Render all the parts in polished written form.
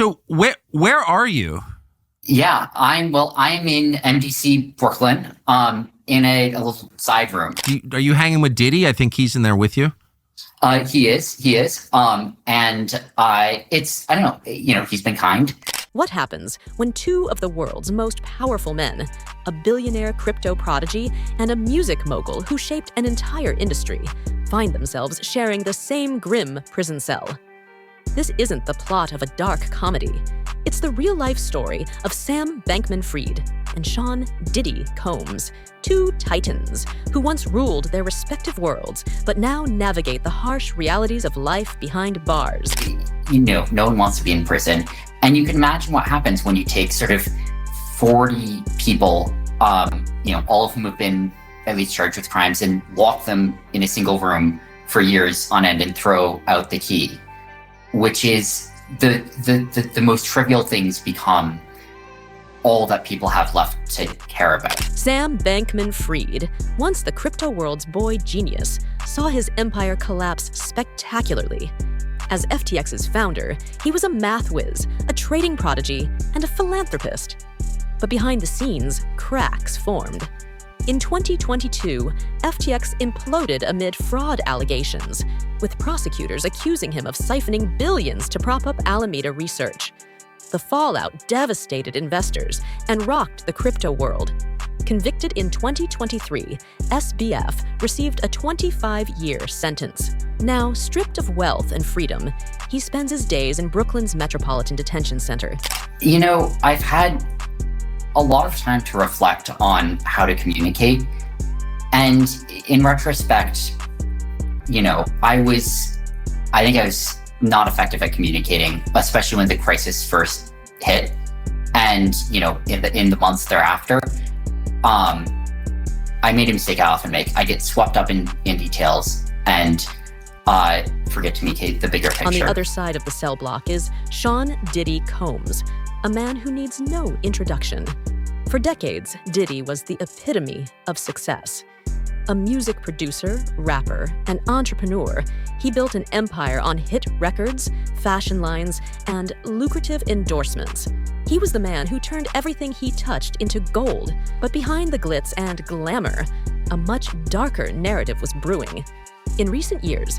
So where are you? Yeah, I'm in MDC, Brooklyn, in a little side room. Are you hanging with Diddy? I think he's in there with you. He is. And I don't know, he's been kind. What happens when two of the world's most powerful men, a billionaire crypto prodigy and a music mogul who shaped an entire industry, find themselves sharing the same grim prison cell? This isn't the plot of a dark comedy. It's the real-life story of Sam Bankman-Fried and Sean Diddy Combs, two titans who once ruled their respective worlds, but now navigate the harsh realities of life behind bars. No one wants to be in prison. And you can imagine what happens when you take sort of 40 people, all of whom have been at least charged with crimes, and lock them in a single room for years on end and throw out the key, which is the most trivial things become all that people have left to care about. Sam Bankman-Fried, once the crypto world's boy genius, saw his empire collapse spectacularly. As FTX's founder, he was a math whiz, a trading prodigy, and a philanthropist. But behind the scenes, cracks formed. In 2022, FTX imploded amid fraud allegations, with prosecutors accusing him of siphoning billions to prop up Alameda Research. The fallout devastated investors and rocked the crypto world. Convicted in 2023, SBF received a 25-year sentence. Now, stripped of wealth and freedom, he spends his days in Brooklyn's Metropolitan Detention Center. I've had a lot of time to reflect on how to communicate. And in retrospect, I think I was not effective at communicating, especially when the crisis first hit. And, in the months thereafter, I made a mistake I often make. I get swept up in details and forget to communicate the bigger picture. On the other side of the cell block is Sean Diddy Combs, a man who needs no introduction. For decades, Diddy was the epitome of success. A music producer, rapper, and entrepreneur, he built an empire on hit records, fashion lines, and lucrative endorsements. He was the man who turned everything he touched into gold, but behind the glitz and glamour, a much darker narrative was brewing. In recent years,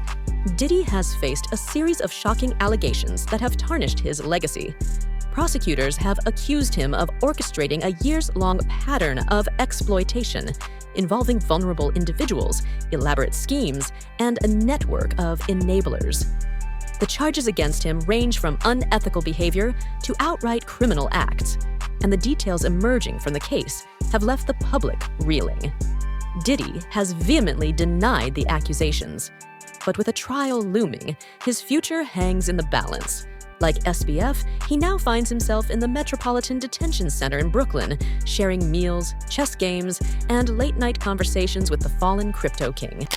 Diddy has faced a series of shocking allegations that have tarnished his legacy. Prosecutors have accused him of orchestrating a years-long pattern of exploitation involving vulnerable individuals, elaborate schemes, and a network of enablers. The charges against him range from unethical behavior to outright criminal acts, and the details emerging from the case have left the public reeling. Diddy has vehemently denied the accusations, but with a trial looming, his future hangs in the balance. Like SBF, he now finds himself in the Metropolitan Detention Center in Brooklyn, sharing meals, chess games, and late-night conversations with the fallen crypto king.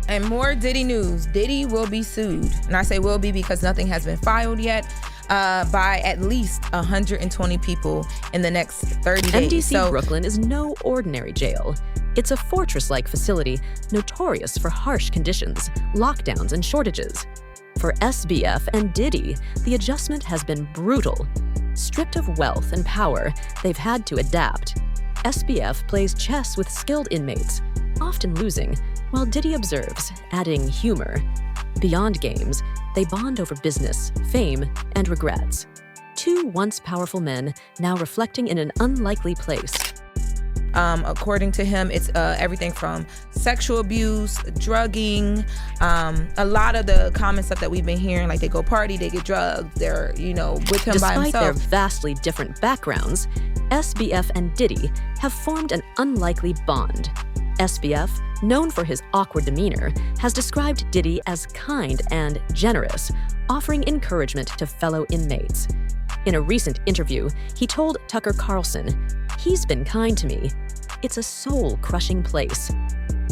And more Diddy news. Diddy will be sued. And I say will be because nothing has been filed yet, by at least 120 people in the next 30 days. MDC Brooklyn is no ordinary jail. It's a fortress-like facility notorious for harsh conditions, lockdowns, and shortages. For SBF and Diddy, the adjustment has been brutal. Stripped of wealth and power, they've had to adapt. SBF plays chess with skilled inmates, often losing, while Diddy observes, adding humor. Beyond games, they bond over business, fame, and regrets. Two once powerful men now reflecting in an unlikely place. According to him, it's everything from sexual abuse, drugging, a lot of the common stuff that we've been hearing, like they go party, they get drugged, they're, with him by himself. Despite their vastly different backgrounds, SBF and Diddy have formed an unlikely bond. SBF, known for his awkward demeanor, has described Diddy as kind and generous, offering encouragement to fellow inmates. In a recent interview, he told Tucker Carlson, "He's been kind to me. It's a soul-crushing place."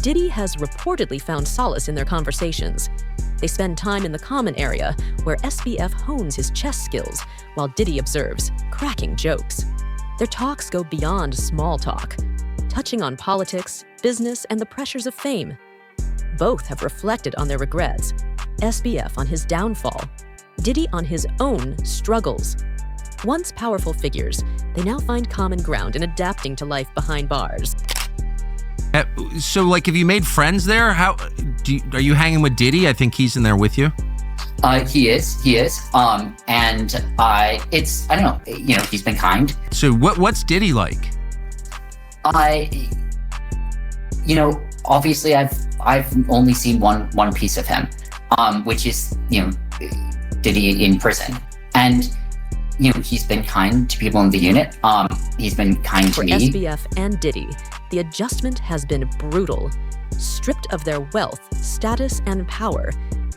Diddy has reportedly found solace in their conversations. They spend time in the common area, where SBF hones his chess skills, while Diddy observes, cracking jokes. Their talks go beyond small talk, touching on politics, business, and the pressures of fame. Both have reflected on their regrets, SBF on his downfall, Diddy on his own struggles. Once powerful figures, they now find common ground in adapting to life behind bars. So, like, have you made friends there? Are you hanging with Diddy? I think he's in there with you. He is. And I don't know, he's been kind. So what's Diddy like? Obviously I've only seen one piece of him, which is, Diddy in prison. And, he's been kind to people in the unit. He's been kind to me. For SBF and Diddy, the adjustment has been brutal. Stripped of their wealth, status, and power,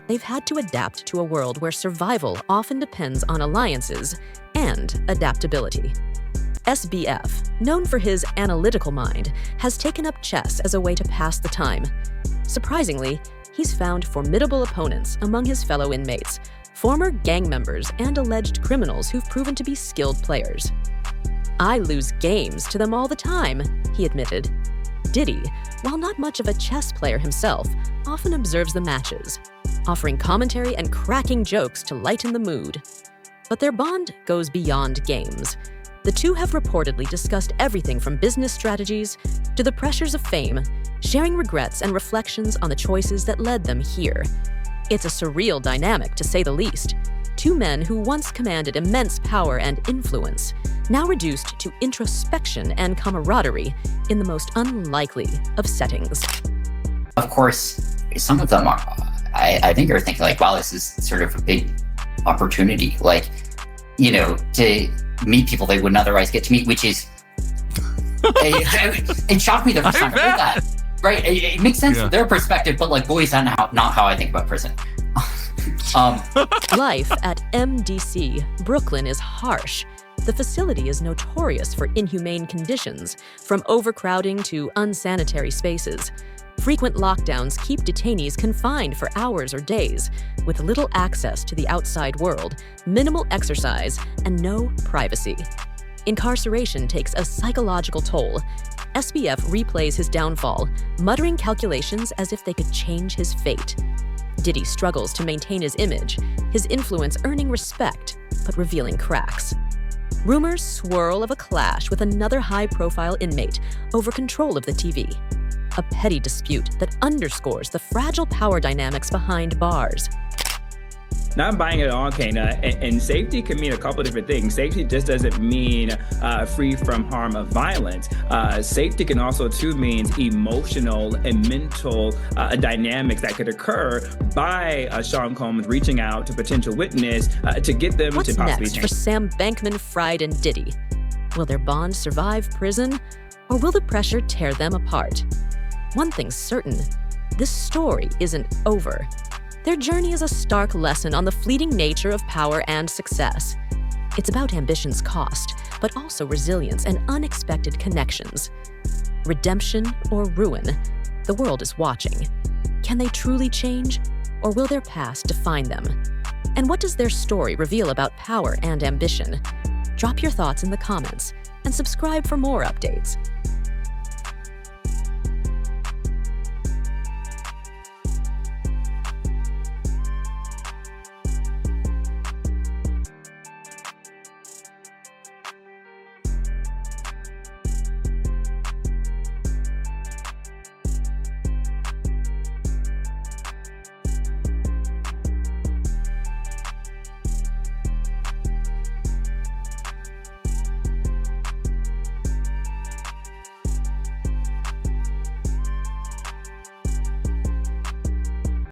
they've had to adapt to a world where survival often depends on alliances and adaptability. SBF, known for his analytical mind, has taken up chess as a way to pass the time. Surprisingly, he's found formidable opponents among his fellow inmates, former gang members and alleged criminals who've proven to be skilled players. "I lose games to them all the time," he admitted. Diddy, while not much of a chess player himself, often observes the matches, offering commentary and cracking jokes to lighten the mood. But their bond goes beyond games. The two have reportedly discussed everything from business strategies to the pressures of fame, sharing regrets and reflections on the choices that led them here. It's a surreal dynamic, to say the least. Two men who once commanded immense power and influence, now reduced to introspection and camaraderie in the most unlikely of settings. Of course, some of them I think are thinking like, wow, this is sort of a big opportunity, to meet people they wouldn't otherwise get to meet, which is, it shocked me the first time I heard that. Right, it makes sense from their perspective, but boy, is that not how I think about prison. Life at MDC, Brooklyn, is harsh. The facility is notorious for inhumane conditions, from overcrowding to unsanitary spaces. Frequent lockdowns keep detainees confined for hours or days, with little access to the outside world, minimal exercise, and no privacy. Incarceration takes a psychological toll. SBF replays his downfall, muttering calculations as if they could change his fate. Diddy struggles to maintain his image, his influence earning respect, but revealing cracks. Rumors swirl of a clash with another high-profile inmate over control of the TV. A petty dispute that underscores the fragile power dynamics behind bars. Now I'm buying it all, Kana, and safety can mean a couple of different things. Safety just doesn't mean free from harm of violence. Safety can also too mean emotional and mental dynamics that could occur by Sean Combs reaching out to potential witness to get them What's to possibly next change. for Sam Bankman-Fried and Diddy? Will their bond survive prison, or will the pressure tear them apart? One thing's certain, this story isn't over. Their journey is a stark lesson on the fleeting nature of power and success. It's about ambition's cost, but also resilience and unexpected connections. Redemption or ruin, the world is watching. Can they truly change, or will their past define them? And what does their story reveal about power and ambition? Drop your thoughts in the comments and subscribe for more updates.